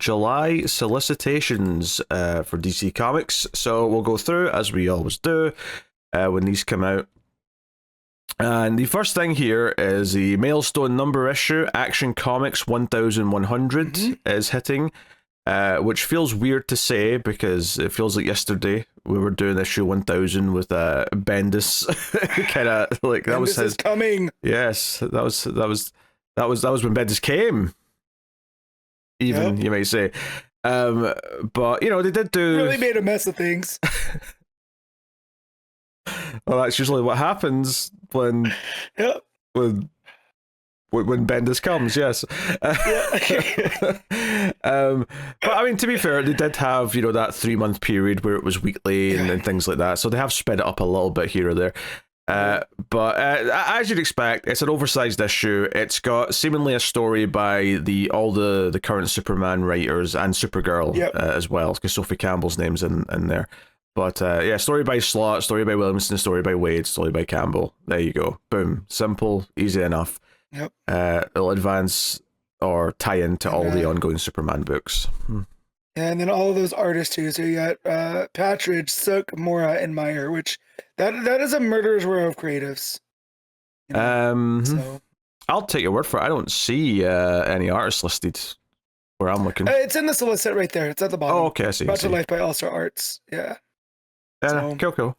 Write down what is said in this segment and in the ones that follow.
July solicitations for DC Comics. So we'll go through, as we always do, when these come out. And the first thing here is the milestone number issue, Action Comics 1100 is hitting, which feels weird to say because it feels like yesterday we were doing issue 1000 with Bendis, kind of like that was his coming. Yes, that was when Bendis came. Even you might say, but you know they did do really made a mess of things. Well, that's usually what happens when when Bendis comes, yes. But I mean, to be fair, they did have, you know, that 3-month period where it was weekly and things like that, so they have sped it up a little bit here or there. But as you'd expect, it's an oversized issue. It's got seemingly a story by all the current Superman writers and Supergirl as well, because Sophie Campbell's name's in there. But yeah, story by Slott, story by Williamson, story by Wade, story by Campbell. There you go. Boom. Simple, easy enough. It'll advance or tie into all the ongoing Superman books. And then all of those artists too. So you got Patridge, Sook, Mora, and Meyer, which that is a murderer's row of creatives. You know? So I'll take your word for it. I don't see any artists listed where I'm looking. It's in the solicit right there. It's at the bottom. Oh, okay, I see. Brought to life by All Star Arts. Yeah. Cool.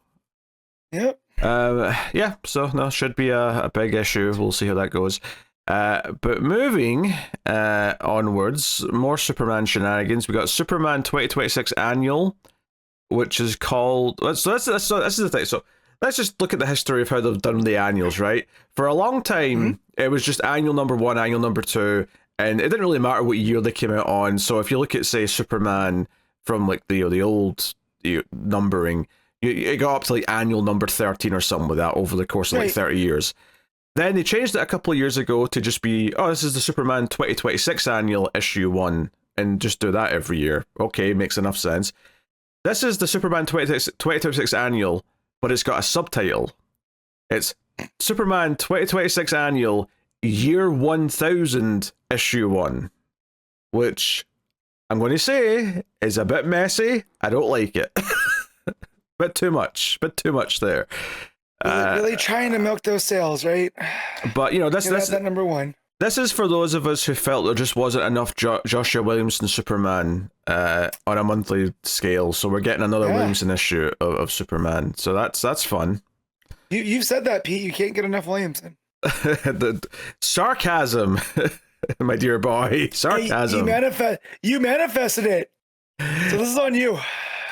Yep. Yeah, so no, should be a big issue. We'll see how that goes. But moving onwards, more Superman shenanigans. We got Superman 2026 Annual, which is called. So this is the thing. So let's just look at the history of how they've done the annuals. Right, for a long time, it was just annual number 1, annual number 2, and it didn't really matter what year they came out on. So if you look at, say, Superman from like the old numbering, it got up to like annual number 13 or something like that over the course of like 30 years. Then they changed it a couple of years ago to just be, this is the Superman 2026 annual issue 1, and just do that every year. Okay, makes enough sense. This is the Superman 2026 annual, but it's got a subtitle. It's Superman 2026 annual year 1000 issue 1, which I'm going to say is a bit messy. I don't like it. Bit too much there. Really trying to milk those sales, right? But you know, that's that number 1. This is for those of us who felt there just wasn't enough Joshua Williamson Superman on a monthly scale, so we're getting another Williamson issue of Superman. So that's fun. You've said that, Pete. You can't get enough Williamson. The sarcasm, my dear boy. Sarcasm. Hey, you manifested it. So this is on you.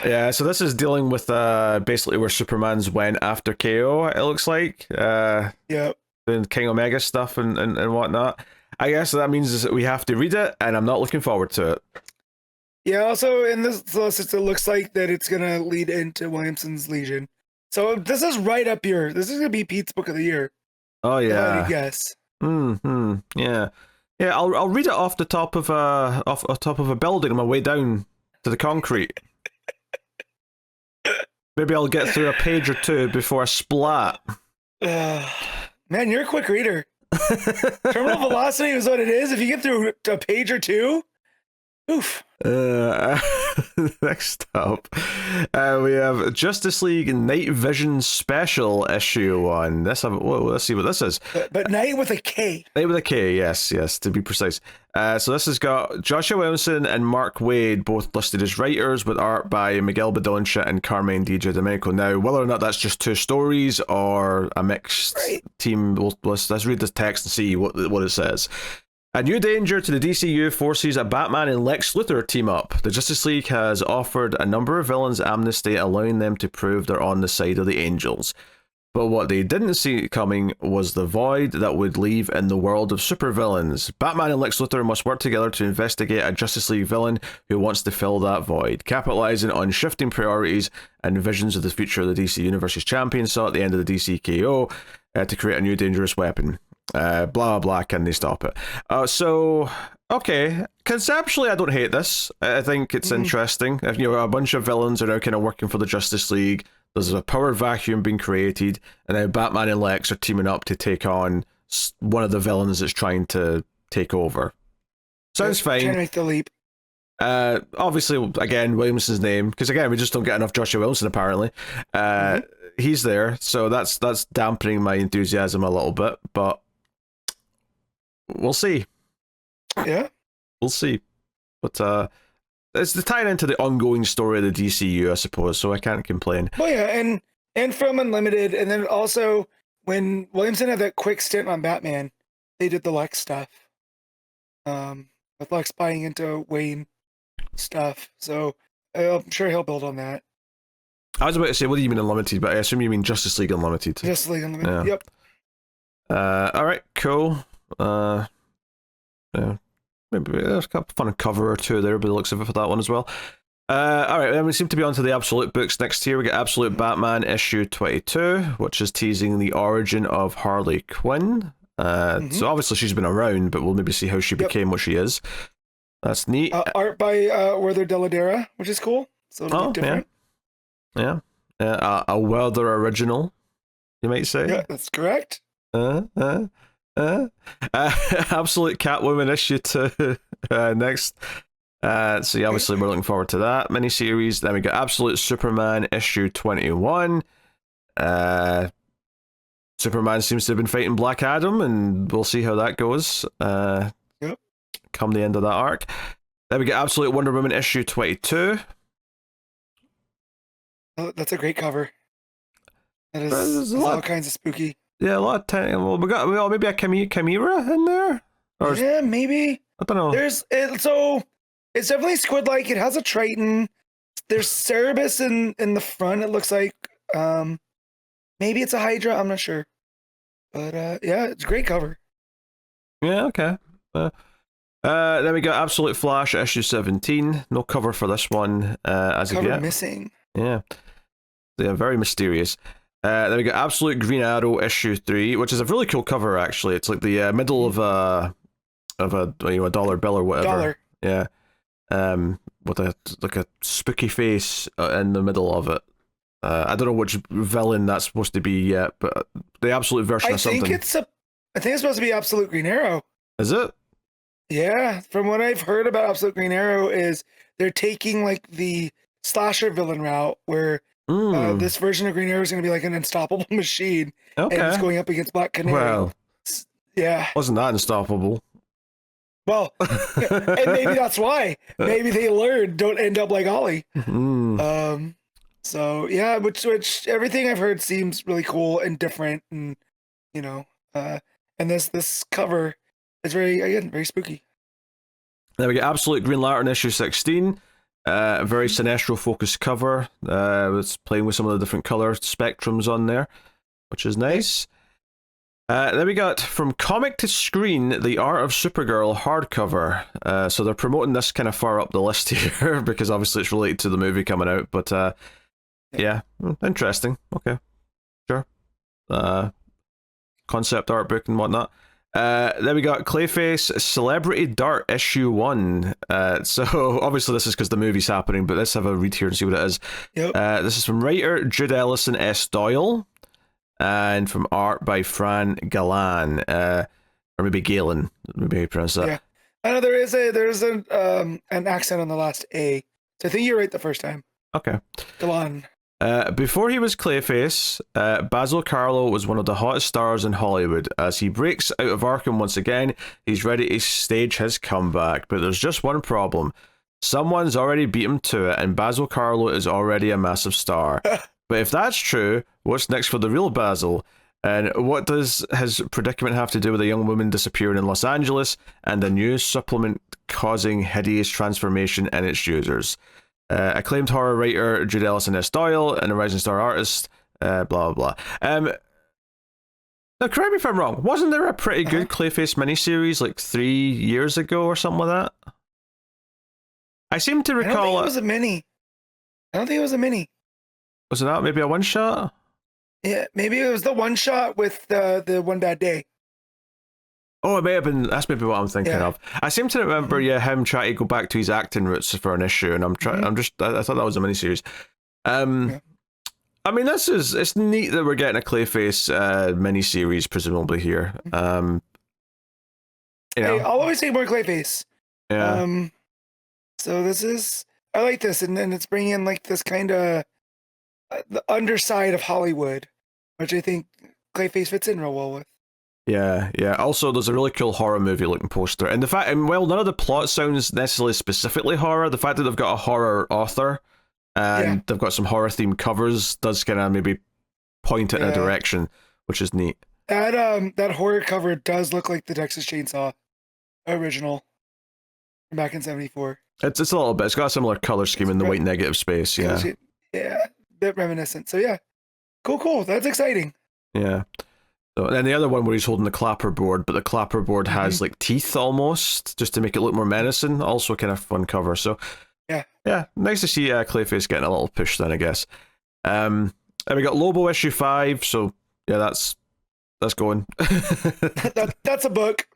Yeah, so this is dealing with basically where Superman's went after KO, it looks like. Doing King Omega stuff and whatnot. I guess that means that we have to read it, and I'm not looking forward to it. Yeah, also in this solicit, it looks like that it's going to lead into Williamson's Legion. So this is right up here. This is going to be Pete's Book of the Year. Oh, yeah. I guess. Yeah. Yeah, I'll read it off the top of a building on my way down to the concrete. Maybe I'll get through a page or two before I splat. Man, you're a quick reader. Terminal velocity is what it is. If you get through a page or two, oof. Next up, we have Justice League Night Vision Special Issue 1. Let's see what this is. But Night with a K. Night with a K, yes, to be precise. So this has got Joshua Williamson and Mark Waid both listed as writers, with art by Miguel Bedoncia and Carmine DiGiandomenico. Now, whether or not that's just 2 stories or a mixed team, let's read this text and see what it says. A new danger to the DCU forces a Batman and Lex Luthor team up. The Justice League has offered a number of villains amnesty, allowing them to prove they're on the side of the angels. But what they didn't see coming was the void that would leave in the world of supervillains. Batman and Lex Luthor must work together to investigate a Justice League villain who wants to fill that void, capitalizing on shifting priorities and visions of the future of the DC Universe's champion saw at the end of the DCKO to create a new dangerous weapon. Blah blah, can they stop it? So okay, conceptually I don't hate this. I think it's interesting. If you know, a bunch of villains are now kind of working for the Justice League, there's a power vacuum being created, and now Batman and Lex are teaming up to take on one of the villains that's trying to take over. Sounds fine. Trying to make the leap. Obviously, again, Williamson's name, because again, we just don't get enough Joshua Williamson apparently. He's there, so that's dampening my enthusiasm a little bit, but we'll see. Yeah, we'll see. But it's the tying into the ongoing story of the DCU, I suppose, so I can't complain. Well, yeah, and from Unlimited, and then also when Williamson had that quick stint on Batman, they did the Lex stuff. With Lex buying into Wayne stuff, so I'm sure he'll build on that. I was about to say, what do you mean Unlimited? But I assume you mean Justice League Unlimited. Justice League Unlimited. Yeah. Yep. All right, cool. Yeah, maybe there's a fun cover or two there, but the looks of it for that one as well. All right, then we seem to be on to the Absolute books next here. We get Absolute Batman issue 22, which is teasing the origin of Harley Quinn. So obviously she's been around, but we'll maybe see how she became what she is. That's neat. Art by Werther Dell'Edera, which is cool. So it'll be different. Yeah. A Werther original, you might say. Yeah, that's correct. Absolute Catwoman issue 2 next. So yeah, obviously we're looking forward to that miniseries. Then we got Absolute Superman issue 21. Superman seems to have been fighting Black Adam, and we'll see how that goes. Come the end of that arc. Then we get Absolute Wonder Woman issue 22. Oh, that's a great cover. That is all kinds of spooky. Yeah, a lot of time. Well, we got maybe a Chimera in there. Or yeah, maybe. I don't know. So it's definitely squid-like. It has a Triton. There's Cerebus in the front. It looks like maybe it's a Hydra. I'm not sure. But yeah, it's a great cover. Yeah. Okay. Then we got Absolute Flash issue 17. No cover for this one as of yet. Missing. Yeah. They're very mysterious. Then we got Absolute Green Arrow issue 3, which is a really cool cover actually. It's like the middle of a dollar bill or whatever. Yeah. With a spooky face in the middle of it. I don't know which villain that's supposed to be yet, but the Absolute version of something. I think it's supposed to be Absolute Green Arrow. Is it? Yeah, from what I've heard about Absolute Green Arrow is they're taking like the slasher villain route where this version of Green Arrow is going to be like an unstoppable machine, and it's going up against Black Canary. Well, yeah, wasn't that unstoppable? Well, and maybe that's why. Maybe they learned don't end up like Ollie. So yeah, which everything I've heard seems really cool and different, and and this cover is very spooky. Then we get Absolute Green Lantern issue 16. Very Sinestro focused cover. It's playing with some of the different color spectrums on there, which is nice. Then we got From Comic to Screen, The Art of Supergirl hardcover. So they're promoting this kind of far up the list here because obviously it's related to the movie coming out. But yeah, interesting. Okay, sure. Concept art book and whatnot. Then we got Clayface Celebrity Dirt issue 1. So obviously this is because the movie's happening, but let's have a read here and see what it is. Yep. This is from writer Jude Ellison S. Doyle, and from art by Fran Galan, or maybe Galen, maybe how you pronounce that. Yeah, I know there's an accent on the last A, so I think you're right the first time. Okay. Galan. Before he was Clayface, Basil Carlo was one of the hottest stars in Hollywood. As he breaks out of Arkham once again, he's ready to stage his comeback. But there's just one problem. Someone's already beat him to it, and Basil Carlo is already a massive star. But if that's true, what's next for the real Basil? And what does his predicament have to do with a young woman disappearing in Los Angeles and a new supplement causing hideous transformation in its users? Acclaimed horror writer Jude Ellison S. Doyle and a rising star artist, blah blah blah. Now, correct me if I'm wrong. Wasn't there a pretty good Clayface miniseries like 3 years ago or something like that? I seem to recall. I don't think it was a mini. I don't think it was a mini. Was it not maybe a one shot? Yeah, maybe it was the one shot with the One Bad Day. Oh, it may have been. That's maybe what I'm thinking of. I seem to remember, him trying to go back to his acting roots for an issue, and I thought that was a miniseries. I mean, it's neat that we're getting a Clayface miniseries, presumably here. Hey, I'll always say more Clayface. Yeah. So I like this, and then it's bringing in like this kind of the underside of Hollywood, which I think Clayface fits in real well with. Yeah, yeah. Also, there's a really cool horror movie looking poster, and the fact, and well, none of the plot sounds necessarily specifically horror. The fact that they've got a horror author and they've got some horror themed covers does kind of maybe point it in a direction, which is neat. That horror cover does look like the Texas Chainsaw original from back in '74. It's a little bit. It's got a similar color scheme in the white negative space. Yeah, yeah, bit reminiscent. So yeah, cool. That's exciting. Yeah. So, and then the other one where he's holding the clapperboard, but the clapperboard has like teeth almost, just to make it look more menacing. Also, kind of fun cover. So, yeah, nice to see Clayface getting a little push then, I guess. And we got Lobo issue 5. So, yeah, that's going. That's a book.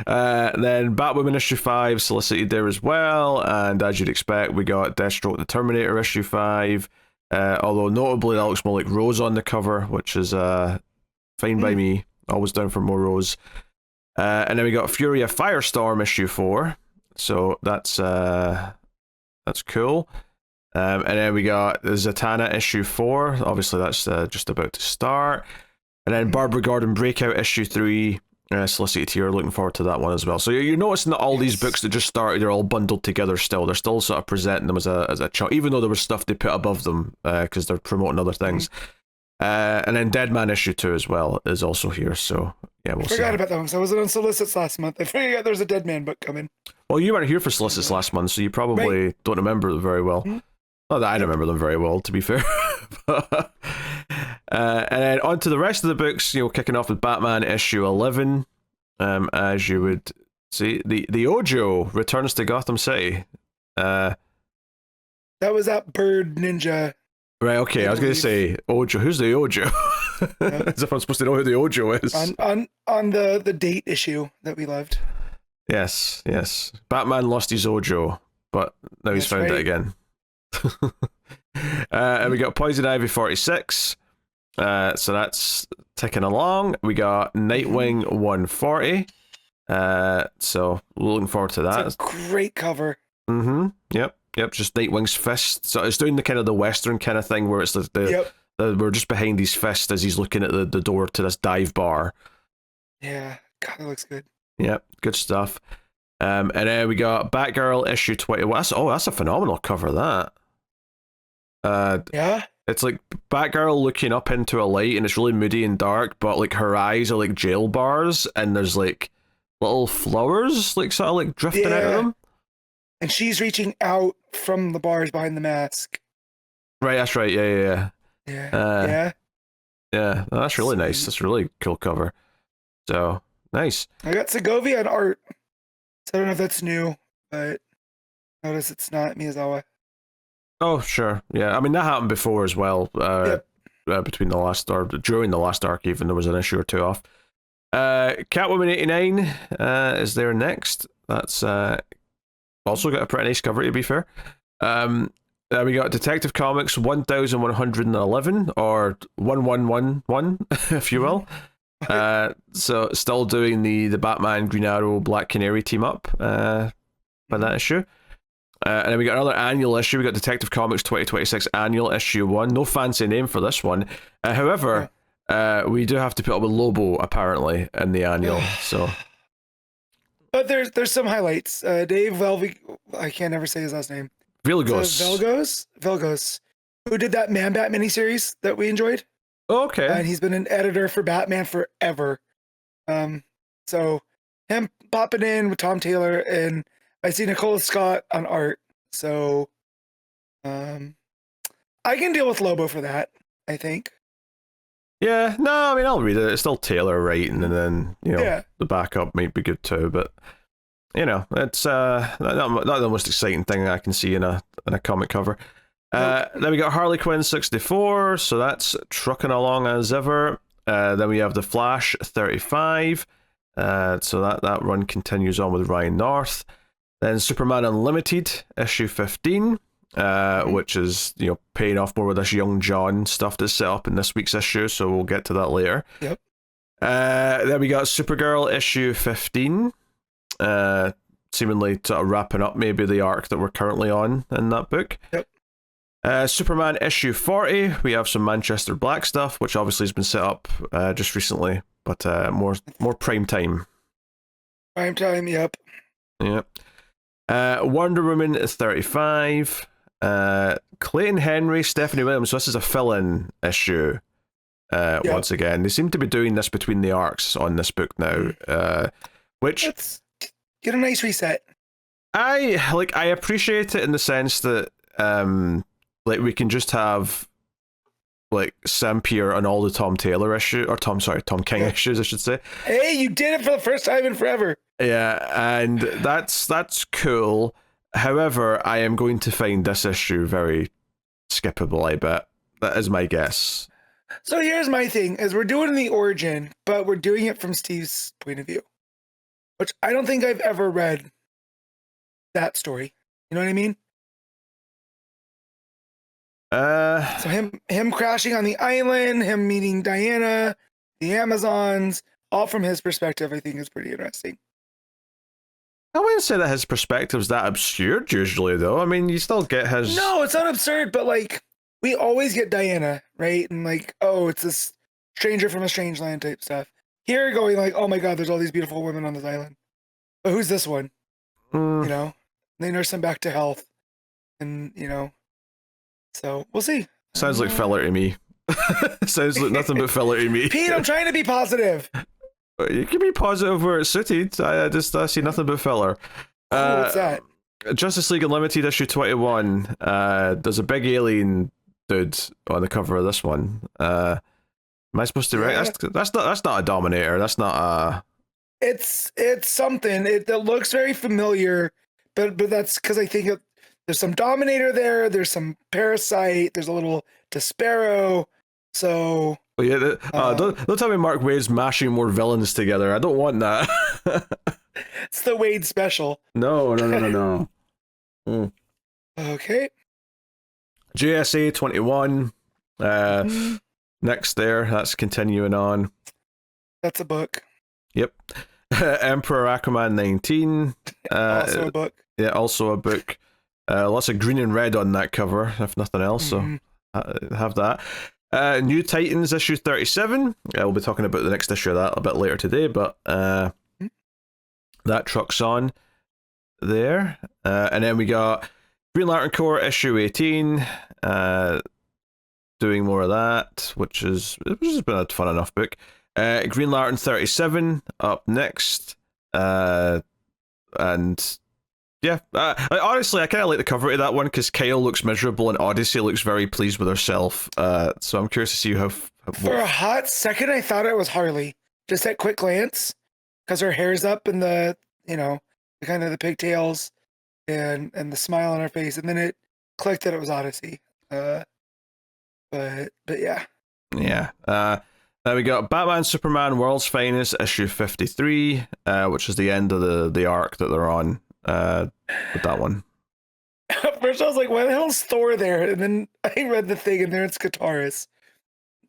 Then Batwoman issue 5 solicited there as well, and as you'd expect, we got Deathstroke the Terminator issue 5. Although notably, that looks more like Rose on the cover, which is fine by me. Always down for more Rose. And then we got Fury of Firestorm issue 4. So that's cool. And then we got Zatanna issue 4. Obviously, that's just about to start. And then Barbara Gordon Breakout issue 3. Solicited here. Looking forward to that one as well. So you're noticing that all these books that just started are all bundled together still. They're still sort of presenting them as a chunk, even though there was stuff they put above them because they're promoting other things. And then Deadman issue 2 as well is also here, so yeah, we'll see. Forgot about that one, because I wasn't on Solicits last month. I forgot there's a Deadman book coming. Well, you weren't here for Solicits last month, so you probably don't remember them very well. Not that I remember them very well, to be fair. And then on to the rest of the books, kicking off with Batman issue 11. As you would see, the Ojo returns to Gotham City. That was that bird ninja. Right, okay, I was going to say, Ojo, who's the Ojo? As if I'm supposed to know who the Ojo is. On the date issue that we loved. Yes. Batman lost his Ojo, but now he's found it again. And we got Poison Ivy 46. So that's ticking along. We got Nightwing 140. So looking forward to that. It's a great cover. Yep, just Nightwing's fist. So it's doing the kind of the Western kind of thing where it's we're just behind his fist as he's looking at the door to this dive bar. Yeah, God, it looks good. Yep, good stuff. And then we got Batgirl issue 20. That's a phenomenal cover, that. Yeah? It's like Batgirl looking up into a light, and it's really moody and dark, but like her eyes are like jail bars, and there's like little flowers like sort of like drifting out of them. And she's reaching out from the bars behind the mask. Right, that's right. Yeah. Yeah, that's really nice. That's a really cool cover. So, nice. I got Segovia on art. So I don't know if that's new, but notice it's not Miyazawa. Oh, sure. Yeah, I mean, that happened before as well. Between the last, or during the last arc even, there was an issue or two off. Catwoman 89 is there next. That's also got a pretty nice cover, to be fair. We got Detective Comics 1111, or 1111, if you will. So still doing the Batman, Green Arrow, Black Canary team up by that issue. And then we got another annual issue. We got Detective Comics 2026 annual issue 1. No fancy name for this one. However, we do have to put up with Lobo apparently in the annual. So, but there's some highlights. Dave Velvig, I can't ever say his last name. Velgos, who did that Man Bat miniseries that we enjoyed. Okay. And he's been an editor for Batman forever. So him popping in with Tom Taylor, and I see Nicola Scott on art. So I can deal with Lobo for that, I think. Yeah, no, I mean, I'll read it. It's still Taylor writing, and then, the backup might be good too, but it's not the most exciting thing I can see in a comic cover. Then we got Harley Quinn 64, so that's trucking along as ever. Then we have The Flash 35, so that run continues on with Ryan North. Then Superman Unlimited issue 15, which is paying off more with this young John stuff that's set up in this week's issue, so we'll get to that later. Then we got Supergirl issue 15. seemingly sort of wrapping up maybe the arc that we're currently on in that book. Yep. Superman issue 40, we have some Manchester Black stuff, which obviously has been set up just recently, but more prime time. Prime time, yep. Yep. Wonder Woman 35. Clayton Henry, Stephanie Williams. So this is a fill-in issue. Once again, they seem to be doing this between the arcs on this book now, which get a nice reset. I appreciate it in the sense that we can just have like Sam Pierre on all the Tom Taylor Tom King issues, I should say. Hey, you did it for the first time in forever. Yeah, and that's cool. However, I am going to find this issue very skippable, I bet. That is my guess. So here's my thing, is we're doing the origin, but we're doing it from Steve's point of view, which I don't think I've ever read that story. You know what I mean? So him crashing on the island, him meeting Diana, the Amazons, all from his perspective, I think is pretty interesting. I wouldn't say that his perspective's that absurd usually, though. I mean, you still get his... No, it's not absurd, but like, we always get Diana, right? And like, oh, it's this stranger from a strange land type stuff. Here going like, oh my god, there's all these beautiful women on this island. But who's this one? You know? They nurse him back to health. And, you know, so we'll see. Sounds like filler to me. Sounds like nothing but filler to me. Pete, I'm trying to be positive. You can be positive where it's suited. I see nothing but filler. What's that? Justice League Unlimited issue 21. There's a big alien dude on the cover of this one. Am I supposed to write? That's not a Dominator. That's not a... It's something. It looks very familiar, but that's because I think there's some Dominator there. There's some Parasite. There's a little Despero. So... Oh yeah, don't tell me Mark Waid's mashing more villains together. I don't want that. It's the Wade special. No. Okay. JSA 21. Next there, that's continuing on. That's a book. Yep. Emperor Aquaman 19. Also a book. Yeah, also a book. Lots of green and red on that cover, if nothing else. So have that. New Titans issue 37. We'll be talking about the next issue of that a bit later today, but that trucks on there. And then we got Green Lantern Corps issue 18. Doing more of that, which has been a fun enough book. Green Lantern 37 up next. And yeah, honestly, I kind of like the cover of that one because Kyle looks miserable and Odyssey looks very pleased with herself. So I'm curious to see how for a hot second, I thought it was Harley. Just at quick glance, because her hair's up and the kind of the pigtails and the smile on her face, and then it clicked that it was Odyssey. But yeah. Yeah. Now we got Batman Superman World's Finest issue 53, which is the end of the arc that they're on. With that one. At first I was like, why the hell's Thor there? And then I read the thing and there it's Kataris.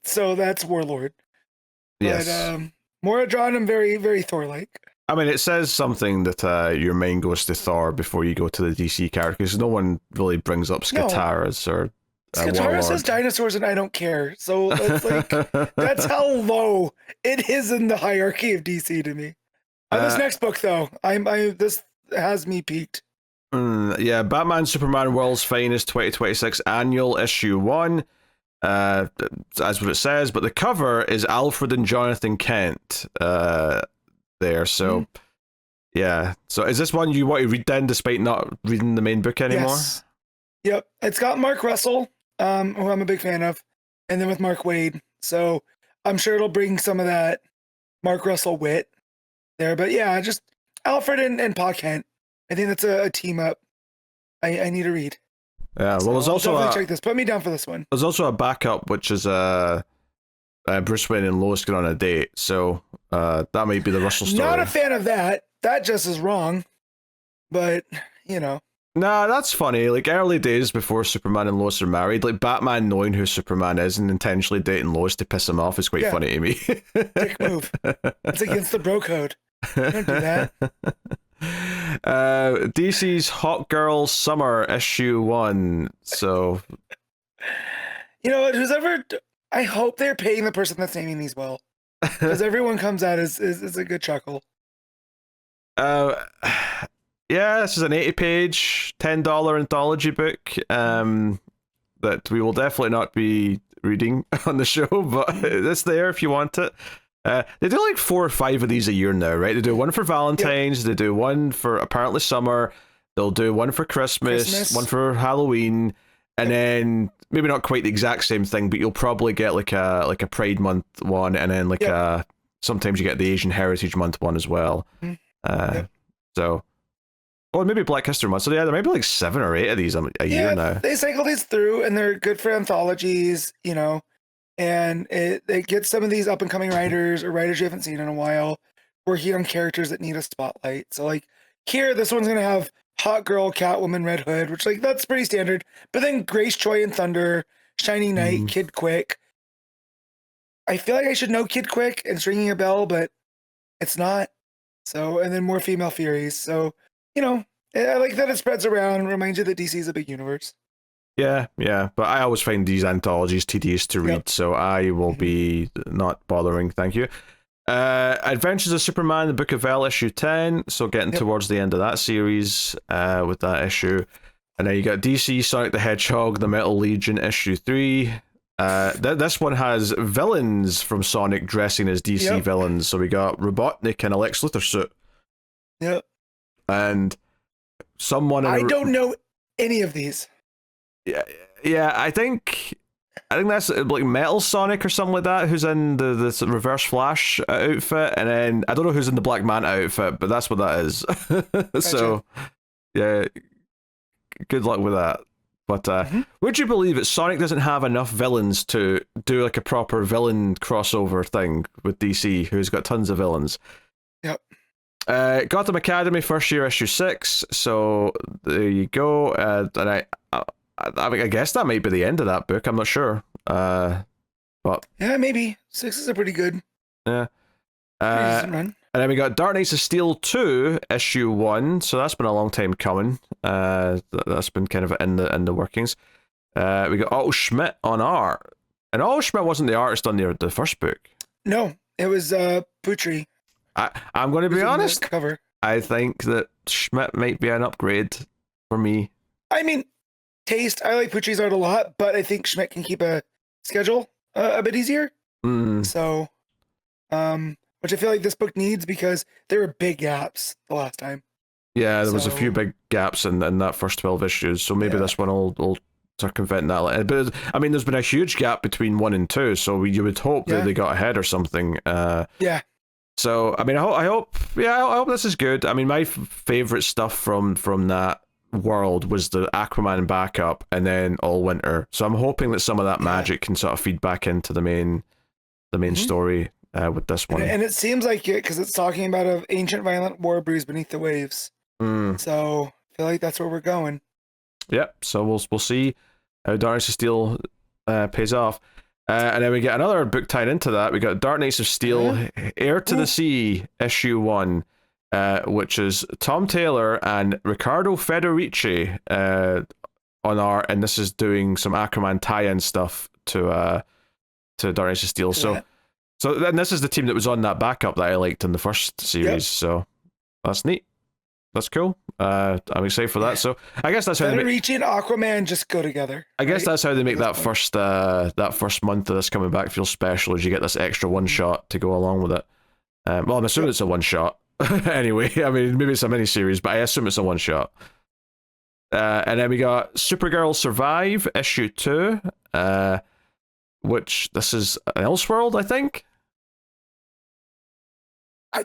So that's Warlord. Yes. But Maura drawn him very, very Thor-like. I mean, it says something that your mind goes to Thor before you go to the DC characters. No one really brings up Skataris or Skataris says dinosaurs and I don't care. So that's like, that's how low it is in the hierarchy of DC to me. This next book though, this has me peaked. Yeah, Batman Superman World's Finest 2026 Annual Issue 1. That's what it says, but the cover is Alfred and Jonathan Kent there. So, yeah. So is this one you want to read then, despite not reading the main book anymore? Yes. Yep. It's got Mark Russell, who I'm a big fan of, and then with Mark Waid. So I'm sure it'll bring some of that Mark Russell wit there. But yeah, just Alfred and Pa Kent. I think that's a team up I need to read. Yeah, well, there's also check this. Put me down for this one. There's also a backup, which is Bruce Wayne and Lois get on a date. So that might be the Russell story. Not a fan of that. That just is wrong. But Nah, that's funny. Like early days before Superman and Lois are married, like Batman knowing who Superman is and intentionally dating Lois to piss him off is quite funny to me. Dick move. It's against the bro code. Don't do that. DC's Hot Girl Summer issue 1. So You know what? I hope they're paying the person that's naming these well, because everyone comes out is a good chuckle. Yeah, this is an 80-page, $10 anthology book that we will definitely not be reading on the show, but it's there if you want it. They do like 4 or 5 of these a year now, right? They do one for Valentine's, They do one for apparently summer, they'll do one for Christmas. One for Halloween, and then maybe not quite the exact same thing, but you'll probably get like a Pride Month one, and then like sometimes you get the Asian Heritage Month one as well. So, or maybe Black History Month. So yeah, there might be like 7 or 8 of these a year now. They cycle these through, and they're good for anthologies, you know. And it gets some of these up and coming writers or writers you haven't seen in a while working on characters that need a spotlight. So like here, this one's gonna have Hot Girl, Catwoman, Red Hood, which like that's pretty standard. But then Grace, Joy, and Thunder, Shining Knight, Kid Quick. I feel like I should know Kid Quick, and it's ringing a bell, but it's not. So, and then more female Furies. So, you know, I like that it spreads around, reminds you that DC is a big universe. Yeah, but I always find these anthologies tedious to read, so I will be not bothering, thank you. Adventures of Superman, the Book of El, issue 10, so getting towards the end of that series with that issue. And then you got DC Sonic the Hedgehog, the Metal Legion, issue 3. This one has villains from Sonic dressing as DC villains, so we got Robotnik in a Lex Luthor suit. Yep. And someone... I don't know any of these. Yeah, I think that's like Metal Sonic or something like that, who's in the Reverse Flash outfit, and then I don't know who's in the Black Manta outfit, but that's what that is. Gotcha. So, yeah, good luck with that. But would you believe that Sonic doesn't have enough villains to do like a proper villain crossover thing with DC, who's got tons of villains? Yep. Gotham Academy, first year, issue 6. So there you go. And I guess that might be the end of that book. I'm not sure. But yeah, maybe 6 is a pretty good. Yeah. Decent run. And then we got Dark Knights of Steel 2, issue 1. So that's been a long time coming. That's been kind of in the workings. We got Otto Schmidt on art, and Otto Schmidt wasn't the artist on the first book. No, it was Putri. I'm going to be honest. Cover. I think that Schmidt might be an upgrade for me. I mean, taste. I like Pucci's art a lot, but I think Schmidt can keep a schedule a bit easier. So, which I feel like this book needs, because there were big gaps the last time. Yeah, there was a few big gaps in that first 12 issues, so maybe this one will circumvent that. But I mean, there's been a huge gap between 1 and 2, so you would hope that they got ahead or something. So I mean, I hope this is good. I mean, my favorite stuff from that world was the Aquaman backup and then All Winter. So I'm hoping that some of that magic can sort of feed back into the main story with this one. And it seems like it, because it's talking about an ancient violent war bruised beneath the waves. So I feel like that's where we're going. Yep. So we'll see how Dark Knights of Steel pays off. And then we get another book tied into that. We got Dark Knights of Steel, Heir to the Sea, issue 1, which is Tom Taylor and Riccardo Federici on art, and this is doing some Aquaman tie-in stuff to Dark Knights of Steel. So then this is the team that was on that backup that I liked in the first series. So that's neat. That's cool. I'm excited for that. So I guess that's how Federici and Aquaman just go together. I guess that's how they make that first month of this coming back feel special, is you get this extra one shot to go along with it. Well, I'm assuming it's a one shot. Anyway, I mean, maybe it's a mini-series, but I assume it's a one shot. And then we got Supergirl Survive, issue 2, which this is an Elseworld, I think.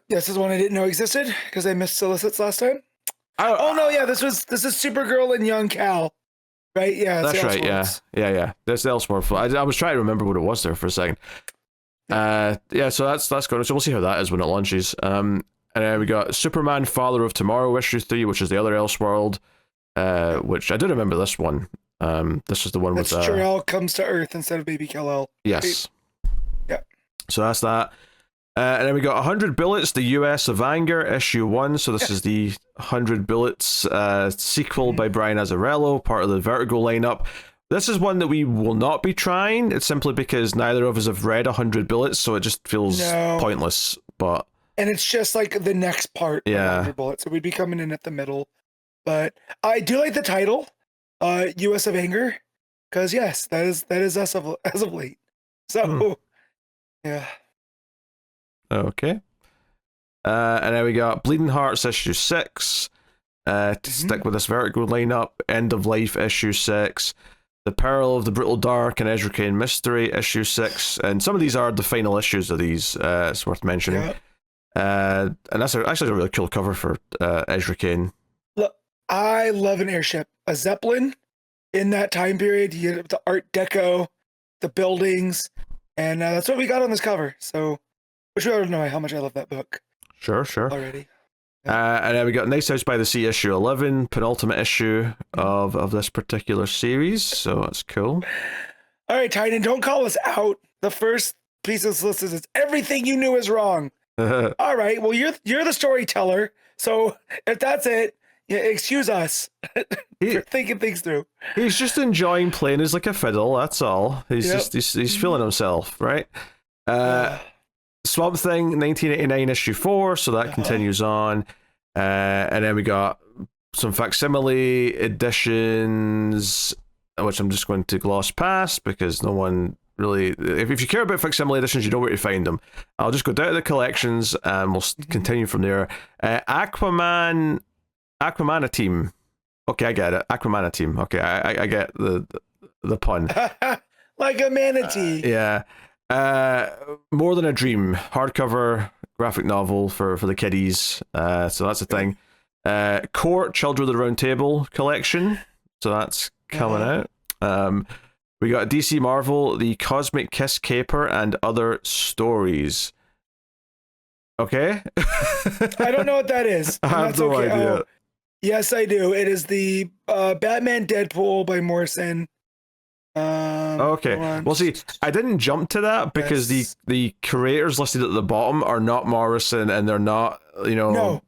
This is one I didn't know existed because I missed Solicits last time. This is Supergirl and Young Cal, right? Yeah, that's right. Yeah. That's the Elseworld. I was trying to remember what it was there for a second. So that's good. So we'll see how that is when it launches. And then we got Superman Father of Tomorrow, issue 3, which is the other Elseworld, which I do remember this one. This is the one with Jor-El comes to Earth instead of Baby Kal-El. Yes. Yeah. So that's that. And then we got 100 Bullets, the US of Anger, issue 1. So this is the 100 Bullets sequel by Brian Azzarello, part of the Vertigo lineup. This is one that we will not be trying. It's simply because neither of us have read 100 Bullets, so it just feels pointless. But and it's just like the next part of 100 Bullets, so we'd be coming in at the middle. But I do like the title, US of Anger, because yes, that is us as of late. So yeah. Okay. And then we got Bleeding Hearts issue 6. To stick with this Vertigo lineup, End of Life issue 6. The Peril of the Brutal Dark and Ezra Kane Mystery issue 6. And some of these are the final issues of these. It's worth mentioning. And that's actually a really cool cover for Ezra Kane. Look, I love an airship. A Zeppelin in that time period. You get the Art Deco, the buildings, and that's what we got on this cover. So, which you already know how much I love that book. Sure. Already. And then we got Nice House by the Sea issue 11, penultimate issue of this particular series. So that's cool. All right, Titan, don't call us out. The first piece of this list is everything you knew is wrong. All right, well, you're the storyteller. So if that's it, excuse us for thinking things through. He's just enjoying playing as like a fiddle. That's all. He's feeling himself, right? Swamp Thing 1989 issue 4, so that continues on. And then we got some facsimile editions, which I'm just going to gloss past because no one really... If you care about facsimile editions, you know where to find them. I'll just go down to the collections and we'll continue from there. Aquamana Team. Okay, I get it. Aquamana Team. Okay, I get the pun. Like a manatee. Yeah. More Than a Dream, hardcover graphic novel for the kiddies. So that's a thing. Court, Children of the Round Table collection. So that's coming out. We got DC Marvel, The Cosmic Kiss Caper and Other Stories. Okay. I don't know what that is. I have no idea. Oh, yes, I do. It is the Batman Deadpool by Morrison. Okay. Well, see, I didn't jump to that because the creators listed at the bottom are not Morrison and they're not,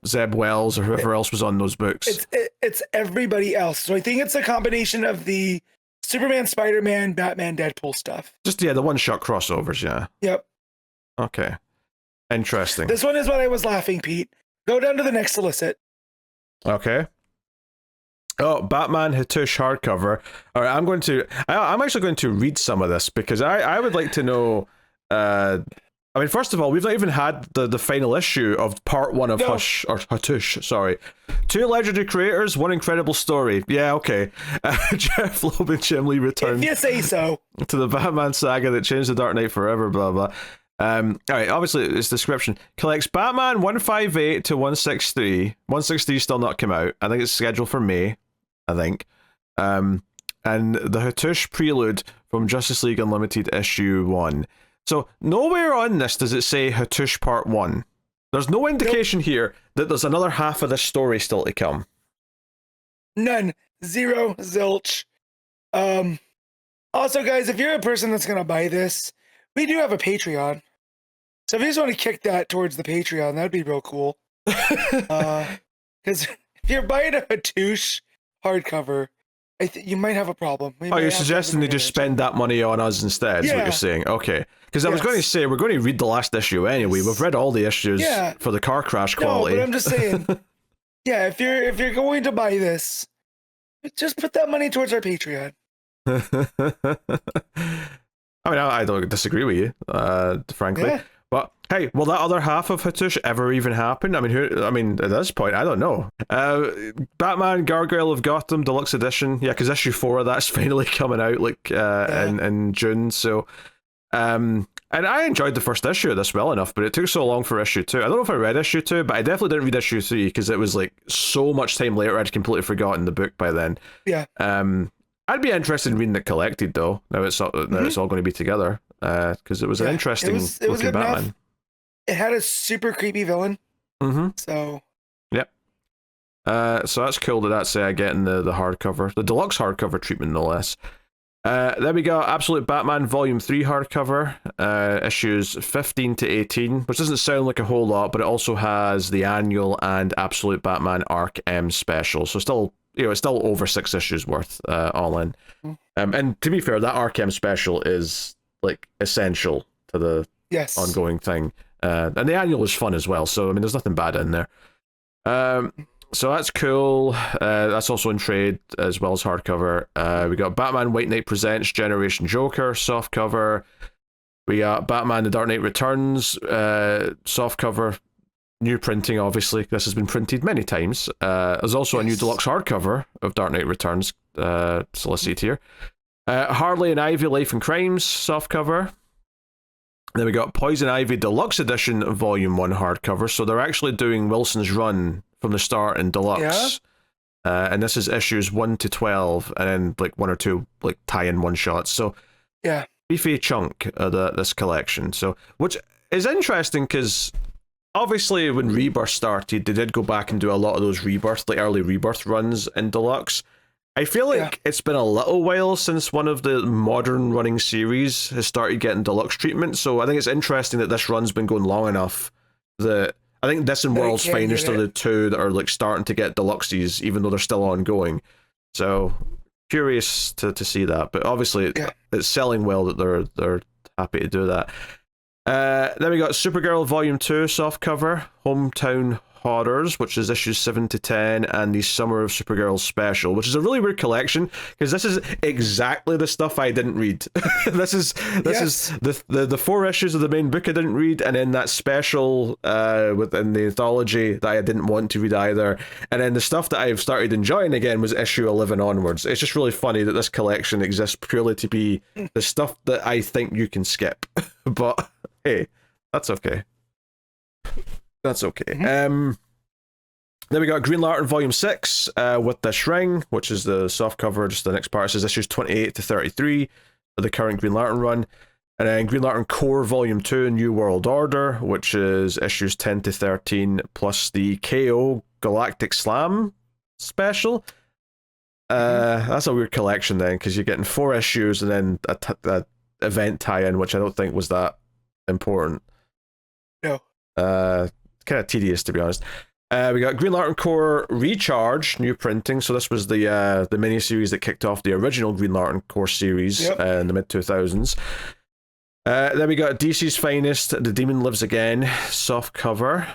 Zeb Wells or whoever else was on those books. It's everybody else. So I think it's a combination of the Superman, Spider-Man, Batman, Deadpool stuff. Just, the one-shot crossovers, yeah. Yep. Okay. Interesting. This one is what I was laughing, Pete. Go down to the next solicit. Okay. Oh, Batman Hatush hardcover. All right, I'm actually going to read some of this because I would like to know. First of all, we've not even had the final issue of part 1 of Hatush. Sorry, 2 legendary creators, 1 incredible story. Yeah, okay. Jeff Loeb and Jim Lee return. If you say so. To the Batman saga that changed the Dark Knight forever. Blah blah. All right, obviously its description collects Batman 158 to 163. 163 still not come out. I think it's scheduled for May. I think. And the Hatush Prelude from Justice League Unlimited issue 1. So nowhere on this does it say Hatush Part 1. There's no indication here that there's another half of this story still to come. None. Zero. Zilch. Also, guys, if you're a person that's going to buy this, we do have a Patreon. So if you just want to kick that towards the Patreon, that'd be real cool. Because if you're buying a Hatush hardcover, you might have a problem. You're suggesting they just spend that money on us instead, is what you're saying? Okay. Because I was going to say, we're going to read the last issue anyway. We've read all the issues for the car crash quality. No, but I'm just saying, if you're going to buy this, just put that money towards our Patreon. I don't disagree with you, frankly. Yeah. But hey, will that other half of Hatush ever even happen? At this point, I don't know. Batman Gargoyle of Gotham Deluxe Edition. Yeah, because issue 4 of that's finally coming out in June. So, and I enjoyed the first issue of this well enough, but it took so long for issue 2. I don't know if I read issue 2, but I definitely didn't read issue 3 because it was like so much time later I'd completely forgotten the book by then. Yeah. I'd be interested in reading it collected though. Now it's all going to be together. Because it was an interesting looking Batman. Enough. It had a super creepy villain. So. Yep. So that's cool that that's getting the hardcover, the deluxe hardcover treatment, no less. Then we got Absolute Batman Volume 3 hardcover, issues 15 to 18, which doesn't sound like a whole lot, but it also has the annual and Absolute Batman Arc M special. So still, it's still over 6 issues worth, all in. And to be fair, that Arc M special is like essential to the ongoing thing. And the annual is fun as well, so I mean, there's nothing bad in there. So that's cool. That's also in trade as well as hardcover. We got Batman White Knight Presents Generation Joker softcover. We got Batman The Dark Knight Returns softcover. New printing, obviously. This has been printed many times. There's also a new deluxe hardcover of Dark Knight Returns, Solicits here. Harley and Ivy Life and Crimes softcover. Then we got Poison Ivy Deluxe Edition Volume 1 hardcover. So they're actually doing Wilson's run from the start in deluxe. And this is issues 1 to 12, and then like 1 or 2 like tie-in one-shots. So beefy chunk of this collection. So, which is interesting because obviously when Rebirth started, they did go back and do a lot of those Rebirth, like early Rebirth runs in deluxe. I feel like it's been a little while since one of the modern running series has started getting deluxe treatment, so I think it's interesting that this run's been going long enough that I think this and World's Finest are the two that are like starting to get deluxes, even though they're still ongoing. So curious to see that, but obviously it's selling well that they're happy to do that. Then we got Supergirl Volume 2 softcover, Hometown Horrors, which is issues 7 to 10, and the Summer of Supergirl special, which is a really weird collection because this is exactly the stuff I didn't read. This is the 4 issues of the main book I didn't read, and then that special within the anthology that I didn't want to read either, and then the stuff that I've started enjoying again was issue 11 onwards. It's just really funny that this collection exists purely to be the stuff that I think you can skip. But hey, that's okay. That's okay. Then we got Green Lantern Volume 6 with this ring, which is the soft cover, just the next part. It says issues 28 to 33 of the current Green Lantern run. And then Green Lantern Core Volume 2 New World Order, which is issues 10 to 13, plus the KO Galactic Slam special. That's a weird collection then, because you're getting 4 issues and then a event tie-in, which I don't think was that important. No. Kind of tedious, to be honest. We got Green Lantern Corps Recharge, new printing. So this was the mini-series that kicked off the original Green Lantern Corps series in the mid-2000s. Then we got DC's Finest, The Demon Lives Again soft cover,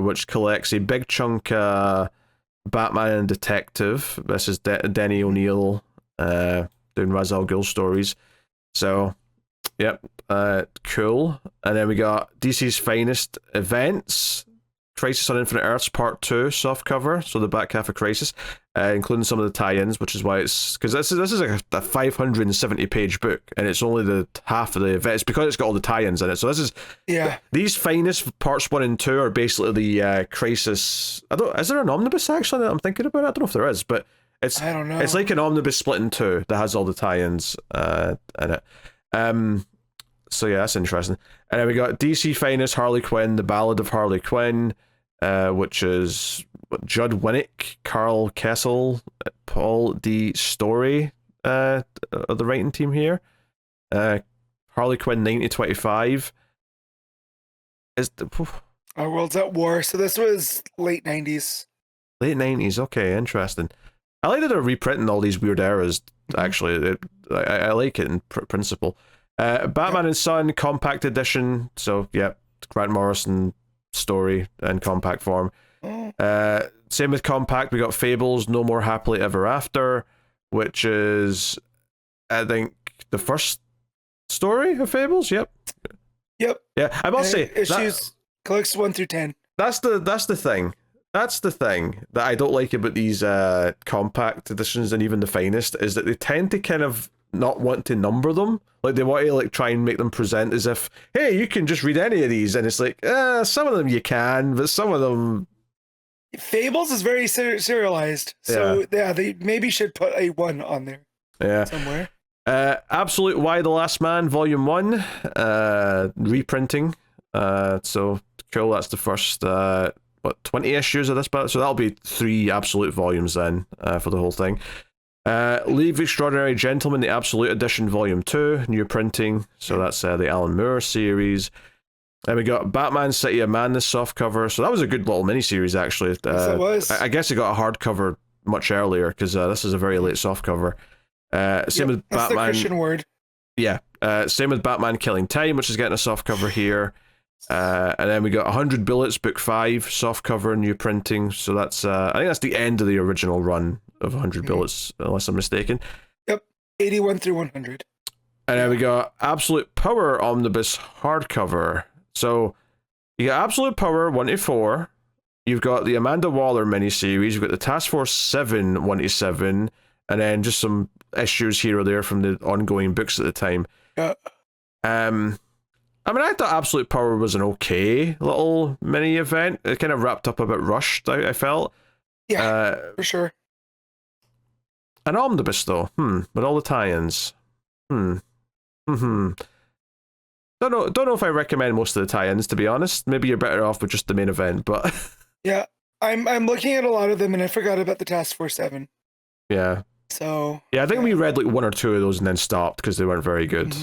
which collects a big chunk Batman and Detective. This is Denny O'Neil doing Ra's al Ghul stories. So, cool. And then we got DC's Finest Events, Crisis on Infinite Earths Part 2 soft cover, so the back half of Crisis, including some of the tie-ins, which is why it's, because this is like a 570 page book, and it's only the half of the event. It's because it's got all the tie-ins in it. So this is these Finest Parts 1 and 2 are basically the Crisis. Is there an omnibus actually that I'm thinking about? I don't know if there is, but I don't know. It's like an omnibus split in 2 that has all the tie-ins in it. So yeah, that's interesting. And then we got DC Finest Harley Quinn, The Ballad of Harley Quinn, which is Judd Winnick, Carl Kessel, Paul D. Story, the writing team here. Harley Quinn 9025. Our world's at war, so this was late 90s. Late 90s, okay, interesting. I like that they're reprinting all these weird eras, actually. I like it in principle. Batman and Son Compact Edition, so Grant Morrison story in compact form. Same with Compact, we got Fables No More Happily Ever After, which is, I think, the first story of Fables. Yeah, I must say, issues collects 1 through 10. That's the thing. That's the thing that I don't like about these compact editions, and even the Finest, is that they tend to kind of not want to number them. Like, they want to like try and make them present as if, hey, you can just read any of these, and it's like, some of them you can, but some of them... Fables is very serialized, so they maybe should put a 1 on there somewhere. Absolute Why the Last Man Volume 1 reprinting, so cool. That's the first 20 issues of this, but so that'll be 3 absolute volumes then for the whole thing. League of Extraordinary Gentlemen, the Absolute Edition Volume 2, new printing. So that's the Alan Moore series. And we got Batman City of Madness softcover. So that was a good little miniseries, actually. Yes, it was. I guess it got a hardcover much earlier, because this is a very late softcover. Same with that's Batman. the Christian word. Yeah. Same with Batman Killing Time, which is getting a softcover here. And then we got 100 Bullets, Book 5, softcover, new printing. So that's, I think that's the end of the original run of 100 Bullets, unless I'm mistaken. Yep, 81 through 100. And then we got Absolute Power Omnibus hardcover. So you got Absolute Power 1 to 4. You've got the Amanda Waller miniseries. You've got the Task Force 7 1 to 7, and then just some issues here or there from the ongoing books at the time. Yeah. I mean, I thought Absolute Power was an okay little mini event. It kind of wrapped up a bit rushed, I felt. Yeah, for sure. An omnibus, though. With all the tie-ins. Don't know if I recommend most of the tie-ins, to be honest. Maybe you're better off with just the main event, but... Yeah, I'm looking at a lot of them, and I forgot about the Task Force 7. Yeah. So... Yeah, I think we read like 1 or 2 of those and then stopped because they weren't very good.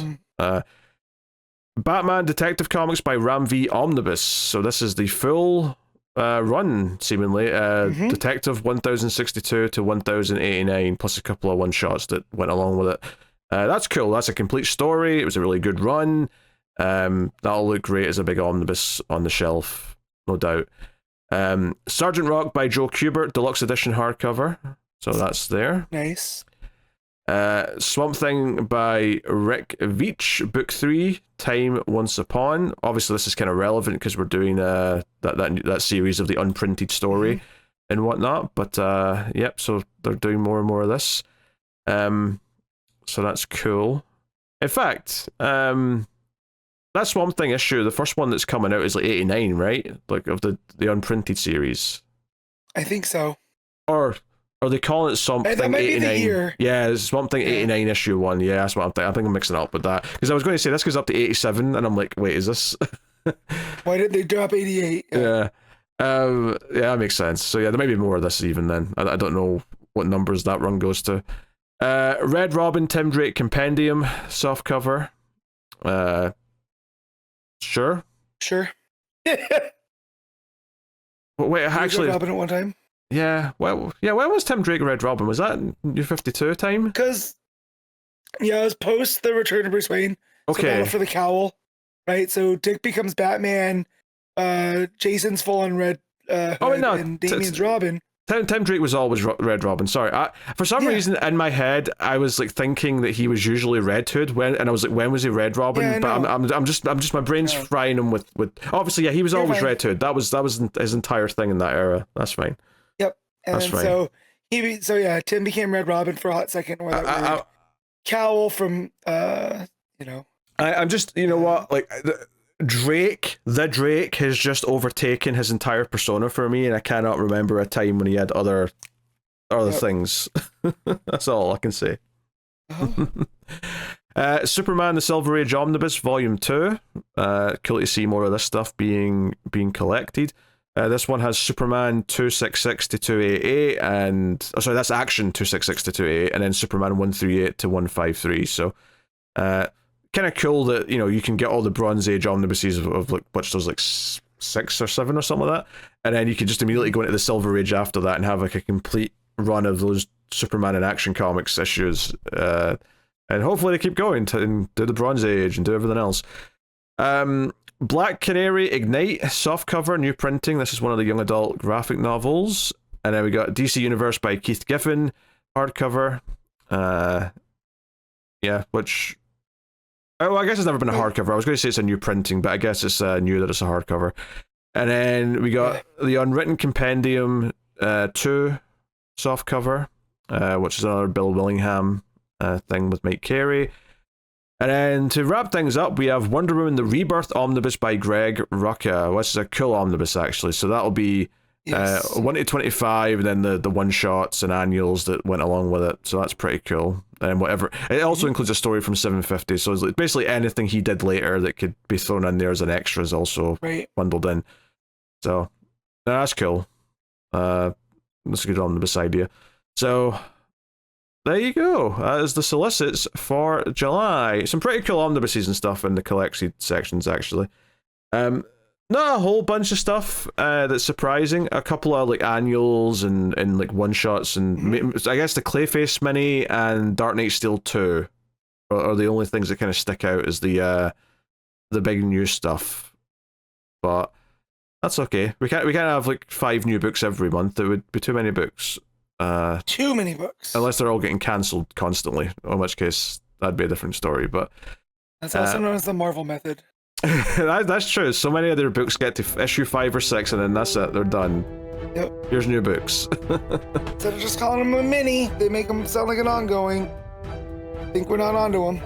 Batman Detective Comics by Ram V Omnibus. So this is the full run, seemingly. Detective 1062 to 1089, plus a couple of one-shots that went along with it. That's cool. That's a complete story. It was a really good run. That'll look great as a big omnibus on the shelf, no doubt. Sergeant Rock by Joe Kubert, deluxe edition hardcover. So that's there. Nice. Swamp Thing by Rick Veitch, book 3, Time Once Upon. Obviously, this is kind of relevant because we're doing that series of the unprinted story and whatnot. But yep, so they're doing more and more of this. So that's cool. In fact, that Swamp Thing issue, the first one that's coming out is like 89, right? Like of the unprinted series. I think so. Or are they calling it Swamp Thing 89? Yeah, it's Swamp Thing 89 issue 1. Yeah, that's what I'm thinking. I think I'm mixing it up with that. Because I was going to say this goes up to 87, and I'm like, wait, is this... Why did they drop 88? Yeah. Yeah, that makes sense. So yeah, there may be more of this even then. I don't know what numbers that run goes to. Red Robin, Tim Drake Compendium, softcover. Sure. Wait, actually... Red Robin at one time? Yeah, well, yeah. When was Tim Drake Red Robin? Was that New 52 time? Because, yeah, it was post the Return of Bruce Wayne. Okay. So Battle for the Cowl, right? So Dick becomes Batman. Jason's full on Red. And Damian's Robin. Tim Drake was always Red Robin. Sorry, for some reason in my head I was like thinking that he was usually Red Hood and I was like, when was he Red Robin? Yeah, but I'm just my brain's frying him with obviously he was always Red Hood. That was his entire thing in that era. That's fine. Yep. And that's fine. So Tim became Red Robin for a hot second. Where Cowl from I'm just what like. Drake has just overtaken his entire persona for me, and I cannot remember a time when he had other things. That's all I can say. Superman the Silver Age Omnibus Volume 2. Cool to see more of this stuff being collected. This one has Superman 266 to 288, and that's Action 266 to 288, and then Superman 138 to 153. So kind of cool that you can get all the Bronze Age omnibuses of like which there's like 6 or 7 or something like that, and then you can just immediately go into the Silver Age after that and have like a complete run of those Superman and Action Comics issues, and hopefully they keep going and do the Bronze Age and do everything else. Black Canary Ignite softcover, new printing. This is one of the young adult graphic novels, and then we got DC Universe by Keith Giffen hardcover. Which. Oh, I guess it's never been a hardcover. I was going to say it's a new printing, but I guess it's new that it's a hardcover. And then we got the Unwritten Compendium 2 softcover, which is another Bill Willingham thing with Mike Carey. And then to wrap things up, we have Wonder Woman the Rebirth Omnibus by Greg Rucka, which is a cool omnibus actually. So that'll be 1 to 25, and then the one-shots and annuals that went along with it. So that's pretty cool. And whatever. It also includes a story from 750, so it's like basically anything he did later that could be thrown in there as an extra is also bundled in. So that's cool. That's a good omnibus idea. So there you go. That is the solicits for July. Some pretty cool omnibuses and stuff in the collected sections, actually. Not a whole bunch of stuff that's surprising. A couple of like annuals and like one shots, and I guess the Clayface mini and Dark Knight Steel 2 are the only things that kind of stick out as the big new stuff. But that's okay. We can't have like 5 new books every month. It would be too many books. Too many books. Unless they're all getting cancelled constantly, in which case that'd be a different story. But that's also known as the Marvel method. That's true. So many of their books get to issue 5 or 6, and then that's it. They're done. Yep. Here's new books. Instead of just calling them a mini, they make them sound like an ongoing. I think we're not onto them.